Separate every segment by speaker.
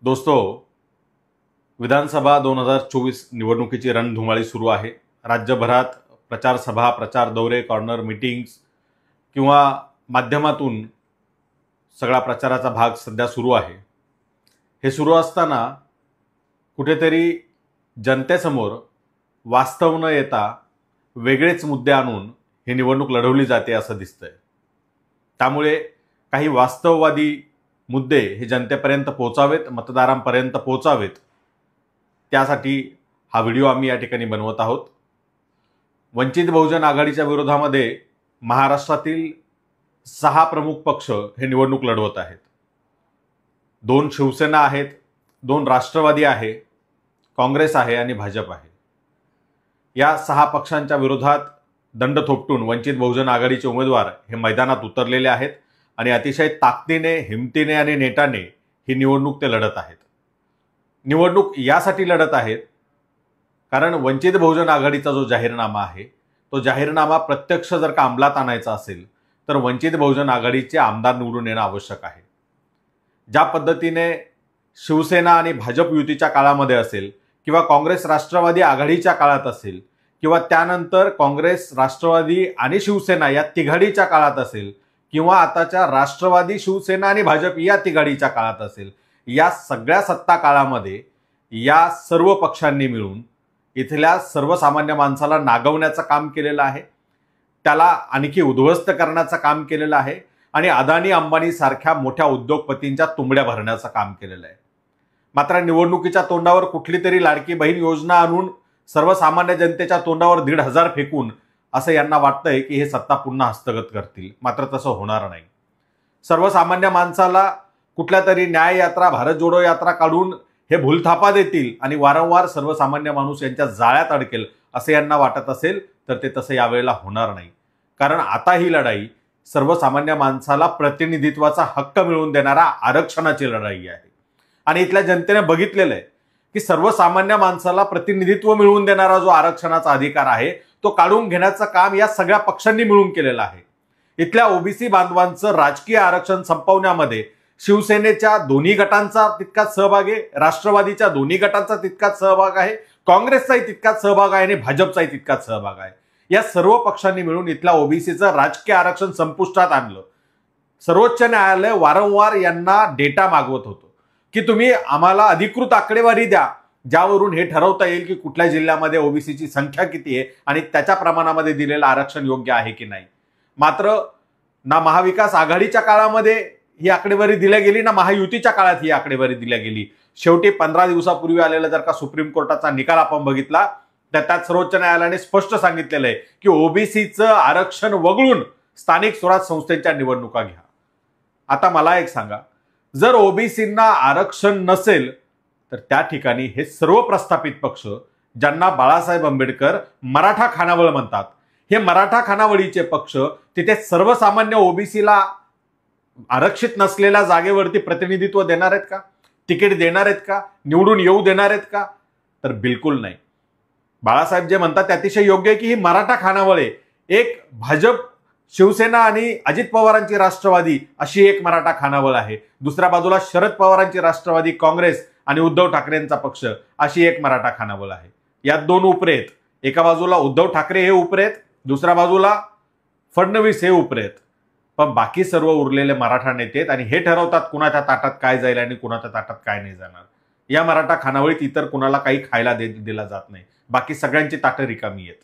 Speaker 1: दोस्तों, विधानसभा 2024 निवडणुकीची रणधुमाळी सुरू आहे। राज्यभरात प्रचार सभा, प्रचार दौरे, कॉर्नर मीटिंग्स किंवा माध्यमातून सगळा प्रचाराचा भाग सध्या सुरू आहे। हे सुरू असताना कुठेतरी जनतेसमोर वास्तव न येता वेगळेच मुद्दे आणून ही निवडणूक लढवली जाते असं दिसतंय। त्यामुळे काही वास्तववादी मुद्दे हे जनतेपर्यंत पोहोचावेत, मतदारांपर्यंत पोहोचावेत, त्यासाठी हा व्हिडिओ आम्ही या ठिकाणी बनवत आहोत। वंचित बहुजन आघाडीच्या विरोधामध्ये महाराष्ट्रातील 6 प्रमुख पक्ष हे निवडणूक लढवत आहेत। 2 शिवसेना आहेत, 2 राष्ट्रवादी आहे, काँग्रेस आहे आणि भाजप आहे। या 6 पक्षांच्या विरोधात दंड थोपटून वंचित बहुजन आघाडीचे उमेदवार हे मैदानात उतरलेले आहेत आणि अतिशय ताकदीने, हिमतीने आणि नेटाने ही निवडणूक ते लढत आहेत। निवडणूक यासाठी लढत आहेत कारण वंचित बहुजन आघाडीचा जो जाहीरनामा आहे तो जाहीरनामा प्रत्यक्ष जर का अंमलात आणायचा असेल तर वंचित बहुजन आघाडीचे आमदार निवडून येणं आवश्यक आहे। ज्या पद्धतीने शिवसेना आणि भाजप युतीच्या काळामध्ये असेल किंवा काँग्रेस राष्ट्रवादी आघाडीच्या काळात असेल किंवा त्यानंतर काँग्रेस राष्ट्रवादी आणि शिवसेना या तिघाडीच्या काळात असेल किंवा आताच्या राष्ट्रवादी, शिवसेना आणि भाजप या तिघाडीच्या काळात असेल, या सगळ्या सत्ता काळामध्ये या सर्व पक्षांनी मिळून इथल्या सर्वसामान्य माणसाला नागवण्याचं काम केलेलं आहे, त्याला आणखी उद्ध्वस्त करण्याचं काम केलेलं आहे आणि अदानी अंबानी सारख्या मोठ्या उद्योगपतींच्या तुंबड्या भरण्याचं काम केलेलं आहे। मात्र निवडणुकीच्या तोंडावर कुठली तरी लाडकी बहीण योजना आणून सर्वसामान्य जनतेच्या तोंडावर 1,500 फेकून असं यांना वाटतंय की हे सत्ता पुन्हा हस्तगत करतील, मात्र तसं होणार नाही। सर्वसामान्य माणसाला कुठल्या तरी न्याय यात्रा, भारत जोडो यात्रा काढून हे भूलथापा देतील आणि वारंवार सर्वसामान्य माणूस यांच्या जाळ्यात अडकेल असं यांना वाटत असेल तर ते तसं यावेळेला होणार नाही। कारण आता ही लढाई सर्वसामान्य माणसाला प्रतिनिधित्वाचा हक्क मिळवून देणारा आरक्षणाची लढाई आहे आणि इथल्या जनतेने बघितलेलं आहे की सर्वसामान्य माणसाला प्रतिनिधित्व मिळवून देणारा जो आरक्षणाचा अधिकार आहे तो काढून घेण्याचं काम या सगळ्या पक्षांनी मिळून केलेलं आहे। इथल्या ओबीसी बांधवांचं राजकीय आरक्षण संपवण्यामध्ये शिवसेनेच्या दोन्ही गटांचा तितकाच सहभाग आहे, राष्ट्रवादीच्या दोन्ही गटांचा तितकाच सहभाग आहे, काँग्रेसचाही तितकाच सहभाग आहे आणि भाजपचाही तितकाच सहभाग आहे। या सर्व पक्षांनी मिळून इथल्या ओबीसीचं राजकीय आरक्षण संपुष्टात आणलं। सर्वोच्च न्यायालय वारंवार यांना डेटा मागवत होतं की तुम्ही आम्हाला अधिकृत आकडेवारी द्या ज्यावरून हे ठरवता येईल की कुठल्या जिल्ह्यामध्ये ओबीसीची संख्या किती आहे आणि त्याच्या प्रमाणामध्ये दिलेलं आरक्षण योग्य आहे की नाही। मात्र ना महाविकास आघाडीच्या काळामध्ये ही आकडेवारी दिल्या गेली ना महायुतीच्या काळात ही आकडेवारी दिल्या गेली। शेवटी 15 दिवसापूर्वी आलेला जर का सुप्रीम कोर्टाचा निकाल आपण बघितला तर त्यात सर्वोच्च न्यायालयाने स्पष्ट सांगितलेलं आहे की ओबीसीचं आरक्षण वगळून स्थानिक स्वराज्य संस्थेच्या निवडणुका घ्या। आता मला एक सांगा, जर ओबीसींना आरक्षण नसेल तर त्या ठिकाणी हे सर्व प्रस्थापित पक्ष ज्यांना बाळासाहेब आंबेडकर मराठा खानावळ म्हणतात, हे मराठा खानावळीचे पक्ष तिथे सर्वसामान्य ओबीसीला आरक्षित नसलेल्या जागेवरती प्रतिनिधित्व देणार आहेत का? तिकीट देणार आहेत का? निवडून येऊ देणार आहेत का? तर बिलकुल नाही। बाळासाहेब जे म्हणतात ते अतिशय योग्य आहे की ही मराठा खानावळ आहे। एक भाजप, शिवसेना आणि अजित पवारांची राष्ट्रवादी अशी एक मराठा खानावळ आहे, दुसऱ्या बाजूला शरद पवारांची राष्ट्रवादी, काँग्रेस आणि उद्धव ठाकरेंचा पक्ष अशी एक मराठा खानावळ आहे। यात 2 उपरे आहेत, एका बाजूला उद्धव ठाकरे हे उपरे आहेत, दुसऱ्या बाजूला फडणवीस हे उपरे आहेत, पण बाकी सर्व उरलेले मराठा नेते आहेत आणि हे ठरवतात कुणाच्या ताटात काय जाईल आणि कुणाच्या ताटात काय नाही जाणार। या मराठा खानावळीत इतर कुणाला काही खायला दिला जात नाही, बाकी सगळ्यांची ताटं रिकामी आहेत।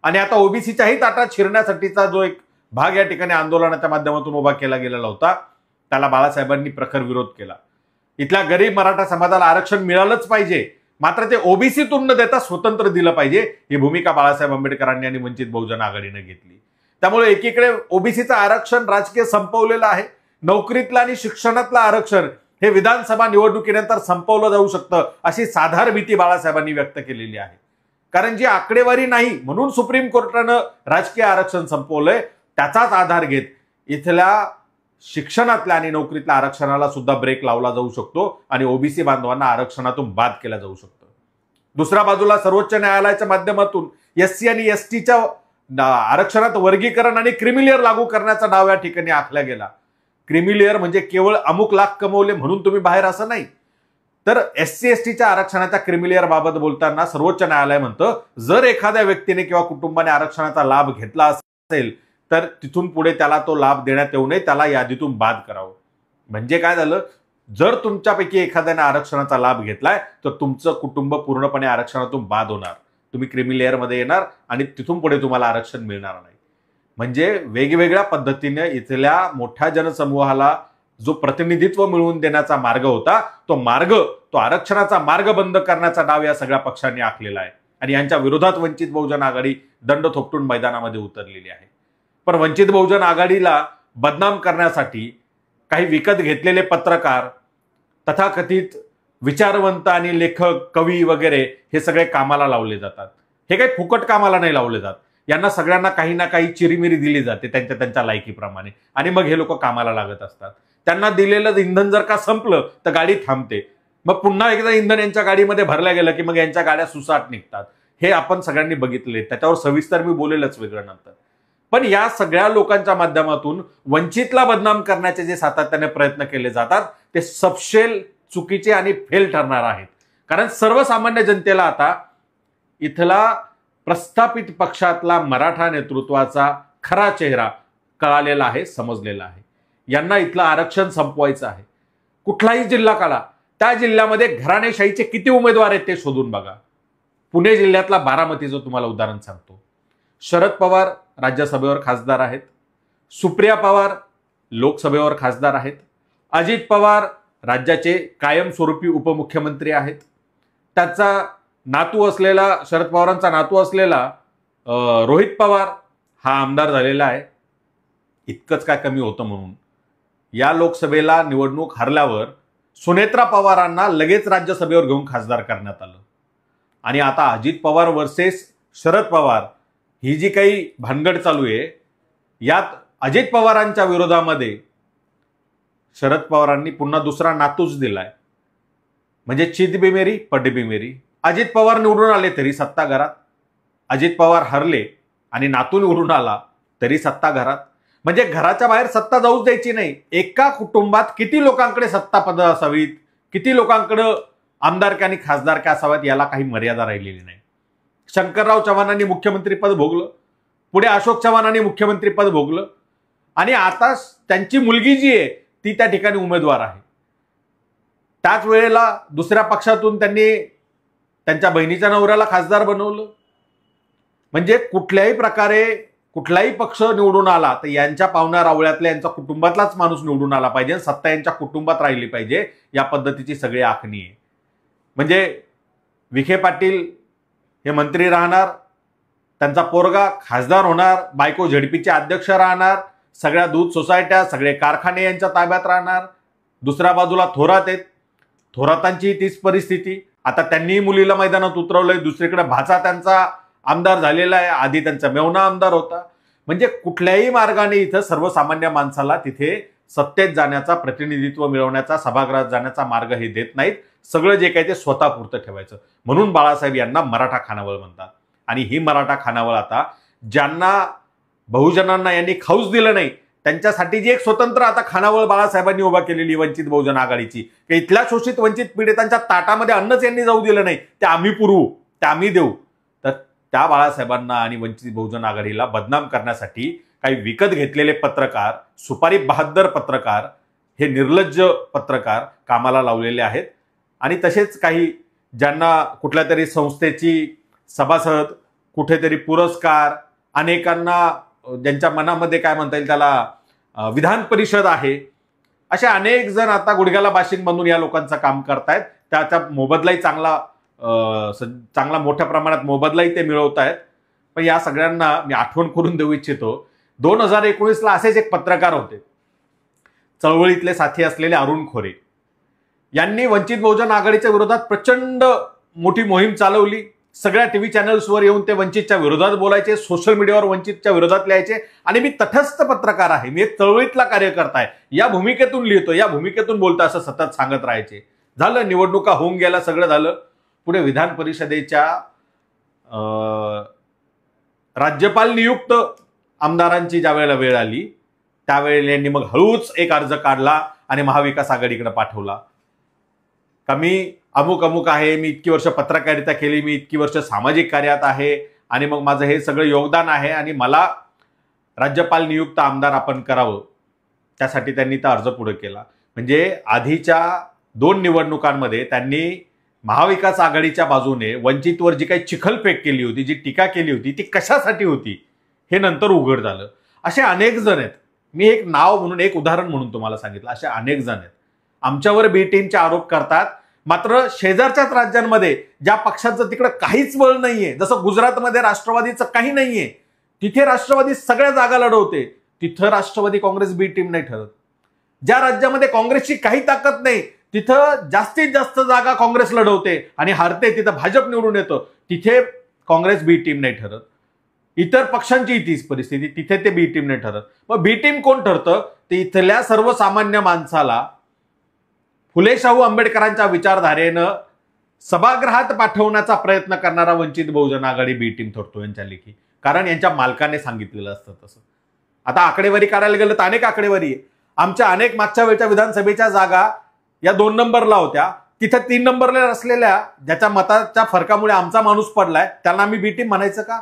Speaker 1: आणि आता ओबीसीच्याही ताटात शिरण्यासाठीचा जो एक भाग या ठिकाणी आंदोलनाच्या माध्यमातून उभा केला गेलेला होता त्याला बाळासाहेबांनी प्रखर विरोध केला। इथल्या गरीब मराठा समाजाला आरक्षण मिळालंच पाहिजे, मात्र ते ओबीसीतून न देता स्वतंत्र दिलं पाहिजे, ही भूमिका बाळासाहेब आंबेडकरांनी आणि वंचित बहुजन आघाडीने घेतली। त्यामुळे एकीकडे ओबीसीचं आरक्षण राजकीय संपवलेलं आहे, नोकरीतलं आणि शिक्षणातलं आरक्षण हे विधानसभा निवडणुकीनंतर संपवलं जाऊ शकतं अशी साधार भीती बाळासाहेबांनी व्यक्त केलेली आहे। कारण जी आकडेवारी नाही म्हणून सुप्रीम कोर्टानं राजकीय आरक्षण संपवलंय त्याचाच आधार घेत इथल्या शिक्षणातल्या आणि नोकरीतल्या आरक्षणाला सुद्धा ब्रेक लावला जाऊ शकतो आणि ओबीसी बांधवांना आरक्षणातून बाद केला जाऊ शकतो। दुसऱ्या बाजूला सर्वोच्च न्यायालयाच्या माध्यमातून एससी आणि एसटीच्या आरक्षणात वर्गीकरण आणि क्रिमिलेअर लागू करण्याचा डाव या ठिकाणी आखला गेला। क्रिमिलेअर म्हणजे केवळ अमुक लाख कमवले म्हणून तुम्ही बाहेर असं नाही, तर SC STच्या आरक्षणाच्या क्रिमिलेअर बाबत बोलताना सर्वोच्च न्यायालय म्हणतं, जर एखाद्या व्यक्तीने किंवा कुटुंबाने आरक्षणाचा लाभ घेतला असेल तर तिथून पुढे त्याला तो लाभ देण्यात येऊ नये, त्याला यादीतून बाद करावं. म्हणजे काय झालं, जर तुमच्यापैकी एखाद्याने आरक्षणाचा लाभ घेतलाय तर तुमचं कुटुंब पूर्णपणे आरक्षणातून बाद होणार, तुम्ही क्रिमिलेअर मध्ये येणार आणि तिथून पुढे तुम्हाला आरक्षण मिळणार नाही. म्हणजे वेगवेगळ्या पद्धतीने इथल्या मोठ्या जनसमूहाला जो प्रतिनिधित्व मिळवून देण्याचा मार्ग होता, तो आरक्षणाचा मार्ग बंद करण्याचा डाव या सगळ्या पक्षांनी आखलेला आहे आणि यांच्या विरोधात वंचित बहुजन आघाडी दंड थोपटून मैदानामध्ये उतरलेली आहे. पण वंचित बहुजन आघाडीला बदनाम करण्यासाठी काही विकत घेतलेले पत्रकार, तथाकथित विचारवंत आणि लेखक, कवी वगैरे हे सगळे कामाला लावले जातात. हे काही फुकट कामाला नाही लावले जात. यांना सगळ्यांना काही ना काही चिरीमिरी दिली जाते त्यांच्या लायकीप्रमाणे आणि मग हे लोक कामाला लागत असतात. त्यांना दिलेलं इंधन जर का संपलं तर गाडी थांबते, मग पुन्हा एकदा इंधन यांच्या गाडीमध्ये भरलं गेलं की मग यांच्या गाड्या सुसाट निघतात. हे आपण सगळ्यांनी बघितले, त्याच्यावर सविस्तर मी बोलेलच वेगळं नंतर. पण या सगळ्या लोकांच्या माध्यमातून वंचितला बदनाम करण्याचे जे सातत्याने प्रयत्न केले जातात ते सपशेल चुकीचे आणि फेल ठरणार आहेत. कारण सर्वसामान्य जनतेला आता इथला प्रस्थापित पक्षातला मराठा नेतृत्वाचा खरा चेहरा कळालेला आहे, समजलेला आहे. यांना इथलं आरक्षण संपवायचं आहे. कुठलाही जिल्हा काढा, त्या जिल्ह्यामध्ये घराणेशाहीचे किती उमेदवार आहेत ते शोधून बघा. पुणे जिल्ह्यातला बारामतीचं तुम्हाला उदाहरण सांगतो. शरद पवार राज्यसभेवर खासदार आहेत, सुप्रिया पवार लोकसभेवर खासदार आहेत, अजित पवार राज्याचे कायमस्वरूपी उपमुख्यमंत्री आहेत. त्याचा नातू असलेला, शरद पवारांचा नातू असलेला रोहित पवार हा आमदार झालेला आहे. इतकंच काय कमी होतं म्हणून या लोकसभेला निवडणूक हरल्यावर सुनेत्रा पवारांना लगेच राज्यसभेवर घेऊन खासदार करण्यात आलं. आणि आता अजित पवार वर्सेस शरद पवार ही जी काही भानगड चालू आहे, यात अजित पवारांच्या विरोधामध्ये शरद पवारांनी पुन्हा दुसरा नातूच दिलाय. म्हणजे चित बी मेरी पड बी मेरी. अजित पवार निवडून आले तरी सत्ता घरात, अजित पवार हरले आणि नातू निवडून आला तरी सत्ता घरात. म्हणजे घराच्या बाहेर सत्ता जाऊच द्यायची नाही. एका कुटुंबात किती लोकांकडे सत्ता पद असावीत, किती लोकांकडे आमदारक्या आणि खासदारक्या असाव्यात याला काही मर्यादा राहिलेली नाही. शंकरराव चव्हाणांनी मुख्यमंत्रीपद भोगलं, पुढे अशोक चव्हाणांनी मुख्यमंत्रीपद भोगलं आणि आता त्यांची मुलगी जी आहे ती त्या ठिकाणी उमेदवार आहे. त्याच वेळेला दुसऱ्या पक्षातून त्यांनी त्यांच्या बहिणीच्या नवऱ्याला खासदार बनवलं. म्हणजे कुठल्याही प्रकारे कुठलाही पक्ष निवडून आला तर यांच्या पाहुण्या रावळ्यातल्या यांच्या कुटुंबातलाच माणूस निवडून आला पाहिजे, सत्ता यांच्या कुटुंबात राहिली पाहिजे, या पद्धतीची सगळी आखणी आहे. म्हणजे विखे पाटील हे मंत्री राहणार, त्यांचा पोरगा खासदार होणार, बायको झेडपीचे अध्यक्ष राहणार, सगळ्या दूध सोसायट्या, सगळे कारखाने यांच्या ताब्यात राहणार. दुसऱ्या बाजूला थोरात आहेत, थोरातांची तीच परिस्थिती. आता त्यांनी मुलीला मैदानात उतरवलंय. दुसरीकडे भाचा त्यांचा आमदार झालेला आहे, आधी त्यांचा मेवना आमदार होता. म्हणजे कुठल्याही मार्गाने इथं सर्वसामान्य माणसाला तिथे सत्तेत जाण्याचा, प्रतिनिधित्व मिळवण्याचा, सभागृहात जाण्याचा मार्ग हे देत नाहीत. सगळं जे काही ते स्वतःपुरतं ठेवायचं. म्हणून बाळासाहेब यांना मराठा खानावळ म्हणतात. आणि ही मराठा खानावळ आता ज्यांना बहुजनांना यांनी खाऊच दिलं नाही त्यांच्यासाठी जी एक स्वतंत्र आता खानावळ बाळासाहेबांनी उभा केलेली वंचित बहुजन आघाडीची, की इथल्या शोषित वंचित पीडितांच्या ताटामध्ये अन्नच यांनी जाऊ दिलं नाही, ते आम्ही पुरवू, ते आम्ही देऊ. तर त्या बाळासाहेबांना आणि वंचित बहुजन आघाडीला बदनाम करण्यासाठी काही विकत घेतलेले पत्रकार, सुपारी बहादर पत्रकार, हे निर्लज्ज पत्रकार कामाला लावलेले आहेत. आणि तसेच काही ज्यांना कुठल्या तरी संस्थेची सभासद, कुठेतरी पुरस्कार, अनेकांना ज्यांच्या मनामध्ये काय म्हणता येईल त्याला विधान परिषद आहे, असे अनेक जण आता गुडघ्याला बाशिंग बांधून या लोकांचं काम करतायत. त्याचा मोबदलाही चांगला मोठ्या प्रमाणात मोबदलाही ते मिळवत आहेत. पण या सगळ्यांना मी आठवण करून देऊ इच्छितो, 2019ला असेच एक पत्रकार होते, चळवळीतले साथी असलेले अरुण खोरे. यांनी वंचित बहुजन आघाडीच्या विरोधात प्रचंड मोठी मोहीम चालवली. सगळ्या टीव्ही चॅनल्सवर येऊन ते वंचितच्या विरोधात बोलायचे, सोशल मीडियावर वंचितच्या विरोधात लिहायचे. आणि मी तटस्थ पत्रकार आहे, मी एक चळवळीतला कार्यकर्ता आहे, या भूमिकेतून लिहितो, या भूमिकेतून बोलतो असं सतत सांगत राहायचे. झालं, निवडणुका होऊन गेल्या, सगळं झालं. पुढे विधान परिषदेच्या राज्यपाल नियुक्त आमदारांची ज्या वेळेला वेळ आली त्यावेळेला यांनी मग हळूच एक अर्ज काढला आणि महाविकास आघाडीकडे पाठवला. का मी अमुक अमुक आहे, मी इतकी वर्ष पत्रकारिता केली, मी इतकी वर्ष सामाजिक कार्यात आहे आणि मग माझं हे सगळं योगदान आहे आणि मला राज्यपाल नियुक्त आमदार आपण करावं, त्यासाठी त्यांनी तो अर्ज पुढे केला. म्हणजे आधीच्या 2 निवडणुकांमध्ये त्यांनी महाविकास आघाडीच्या बाजूने वंचितवर जी काही चिखलफेक केली होती, जी टीका केली होती, ती कशासाठी होती हे नंतर उघड झालं. असे अनेक जण आहेत. मी एक नाव म्हणून, एक उदाहरण म्हणून तुम्हाला सांगितलं. असे अनेक जण आहेत आमच्यावर बी टीमचे आरोप करतात. मात्र शेजारच्याच राज्यांमध्ये ज्या पक्षाचं तिकडे काहीच बळ नाहीये, जसं गुजरातमध्ये राष्ट्रवादीचं काही नाहीये, तिथे राष्ट्रवादी सगळ्या जागा लढवते, तिथं राष्ट्रवादी काँग्रेस बी टीम नाही ठरत. ज्या राज्यामध्ये काँग्रेसची काही ताकद नाही, तिथं जास्तीत जास्त जागा काँग्रेस लढवते आणि हारते, तिथं भाजप निवडून येतं, तिथे काँग्रेस बी टीम नाही ठरत. इतर पक्षांची तीच परिस्थिती, तिथे ते बी टीम नाही ठरत. मग बी टीम कोण ठरतं? ते इथल्या सर्वसामान्य माणसाला फुले शाहू आंबेडकरांच्या विचारधारेनं सभागृहात पाठवण्याचा प्रयत्न करणारा वंचित बहुजन आघाडी बी टीम ठरतो यांच्या लेखी. कारण यांच्या मालकाने सांगितलेलं असतं तसं. आता आकडेवारी करायला गेलं तर अनेक आकडेवारी आहे. आमच्या अनेक मागच्या वेळच्या विधानसभेच्या जागा या 2 नंबरला होत्या, तिथं 3 नंबरला असलेल्या ज्याच्या मताच्या फरकामुळे आमचा माणूस पडलाय त्यांना आम्ही बी टीम म्हणायचं का?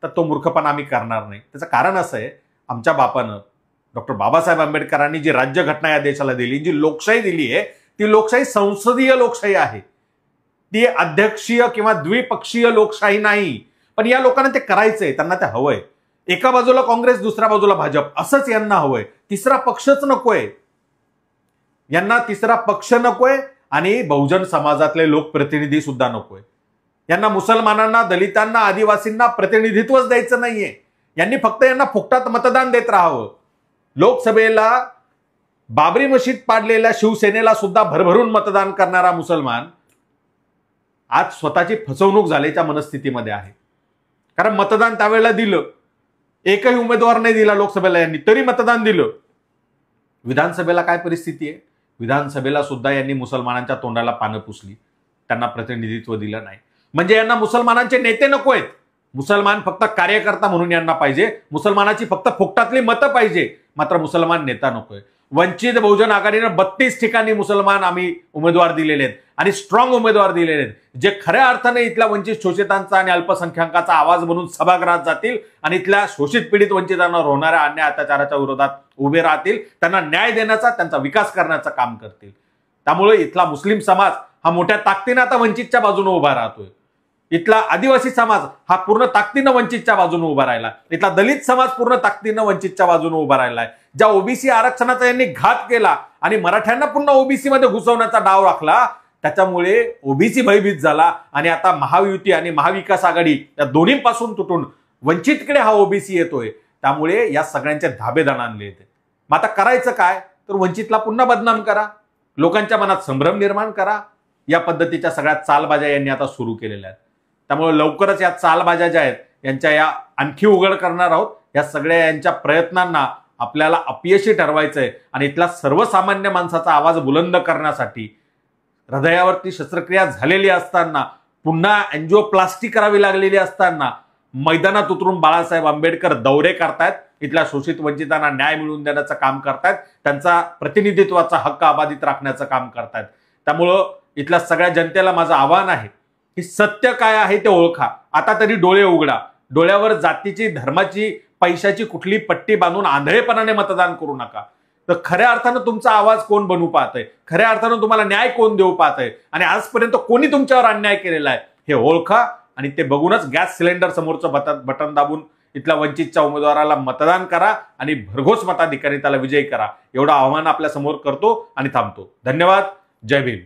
Speaker 1: तर तो मूर्खपणा आम्ही करणार नाही. त्याचं कारण असं आहे, आमच्या बापानं डॉक्टर बाबासाहेब आंबेडकरांनी जी राज्यघटना या देशाला दिली, जी लोकशाही दिली आहे, ती लोकशाही संसदीय लोकशाही आहे. ती अध्यक्षीय किंवा द्विपक्षीय लोकशाही नाही. पण या लोकांना ते करायचंय, त्यांना ते हवंय. एका बाजूला काँग्रेस, दुसऱ्या बाजूला भाजप, असंच यांना हवंय. तिसरा पक्षच नकोय यांना. तिसरा पक्ष नकोय आणि बहुजन समाजातले लोकप्रतिनिधी सुद्धा नकोय यांना. मुसलमानांना, दलितांना, आदिवासींना प्रतिनिधित्वच द्यायचं नाहीये. यांनी फक्त यांना फुकटात मतदान देत राहावं. लोकसभेला बाबरी मशीद पाडलेल्या शिवसेनेला सुद्धा भरभरून मतदान करणारा मुसलमान आज स्वतःची फसवणूक झाल्याच्या मनस्थितीमध्ये आहे. कारण मतदान त्यावेळेला दिलं, एकही उमेदवार नाही दिला लोकसभेला यांनी, तरी मतदान दिलं. विधानसभेला काय परिस्थिती आहे? विधानसभेला सुद्धा यांनी मुसलमानांच्या तोंडाला पानं पुसली, त्यांना प्रतिनिधित्व दिलं नाही. म्हणजे यांना मुसलमानांचे नेते नको आहेत. मुसलमान फक्त कार्यकर्ता म्हणून यांना पाहिजे, मुसलमानाची फक्त फुकटातली मतं पाहिजे, मात्र मुसलमान नेता नकोय. वंचित बहुजन आघाडीनं 32 ठिकाणी मुसलमान आम्ही उमेदवार दिलेले आहेत आणि स्ट्रॉंग उमेदवार दिलेले आहेत, जे खऱ्या अर्थाने इथल्या वंचित शोषितांचा आणि अल्पसंख्याकांचा आवाज बनून सभागृहात जातील आणि इथल्या शोषित पीडित वंचितांवर होणाऱ्या अन्याय अत्याचाराच्या विरोधात उभे राहतील, त्यांना न्याय देण्याचा, त्यांचा विकास करण्याचं काम करतील. त्यामुळे इथला मुस्लिम समाज हा मोठ्या ताकदीने आता वंचितच्या बाजूने उभा राहतोय. इथला आदिवासी समाज हा पूर्ण ताकदीनं वंचितच्या बाजूने उभा राहिला. इथला दलित समाज पूर्ण ताकदीनं वंचितच्या बाजूने उभा राहिलाय. ज्या ओबीसी आरक्षणाचा यांनी घात केला आणि मराठ्यांना पुन्हा ओबीसी मध्ये घुसवण्याचा डाव राखला, त्याच्यामुळे ओबीसी भयभीत झाला आणि आता महायुती आणि महाविकास आघाडी या दोन्हीपासून तुटून वंचितकडे हा ओबीसी येतोय. त्यामुळे या सगळ्यांचे धाबे दणाणले येते. मग आता करायचं काय? तर वंचितला पुन्हा बदनाम करा, लोकांच्या मनात संभ्रम निर्माण करा. या पद्धतीच्या सगळ्या चालबाज्या यांनी आता सुरू केलेल्या आहेत. त्यामुळे लवकरच या चालबाज्या ज्या आहेत यांच्या या आणखी उघड करणार आहोत. या सगळ्या यांच्या प्रयत्नांना आपल्याला अपयशी ठरवायचंय आणि इथला सर्वसामान्य माणसाचा आवाज बुलंद करण्यासाठी हृदयावरती शस्त्रक्रिया झालेली असताना, पुन्हा अँजिओप्लास्टी करावी लागलेली असताना मैदानात उतरून बाळासाहेब आंबेडकर दौरे करतायत, इथल्या शोषित वंचितांना न्याय मिळवून देण्याचं काम करतायत, त्यांचा प्रतिनिधित्वाचा हक्क अबाधित राखण्याचं काम करतायत. त्यामुळं इथल्या सगळ्या जनतेला माझं आव्हान आहे की सत्य काय आहे ते ओळखा. आता तरी डोळे उघडा. डोळ्यावर जातीची, धर्माची, पैशाची कुठली पट्टी बांधून आंधळेपणाने मतदान करू नका. तर खऱ्या अर्थानं तुमचा आवाज कोण बनवू पाहतंय, खऱ्या अर्थानं तुम्हाला न्याय कोण देऊ पाहतंय आणि आजपर्यंत कोणी तुमच्यावर अन्याय केलेला आहे हे ओळखा आणि ते बघूनच गॅस सिलेंडर समोरचं बटन दाबून इथल्या वंचितच्या उमेदवाराला मतदान करा आणि भरघोस मताधिकारी त्याला विजयी करा. एवढं आव्हान आपल्या समोर करतो आणि थांबतो. धन्यवाद. जय भीम.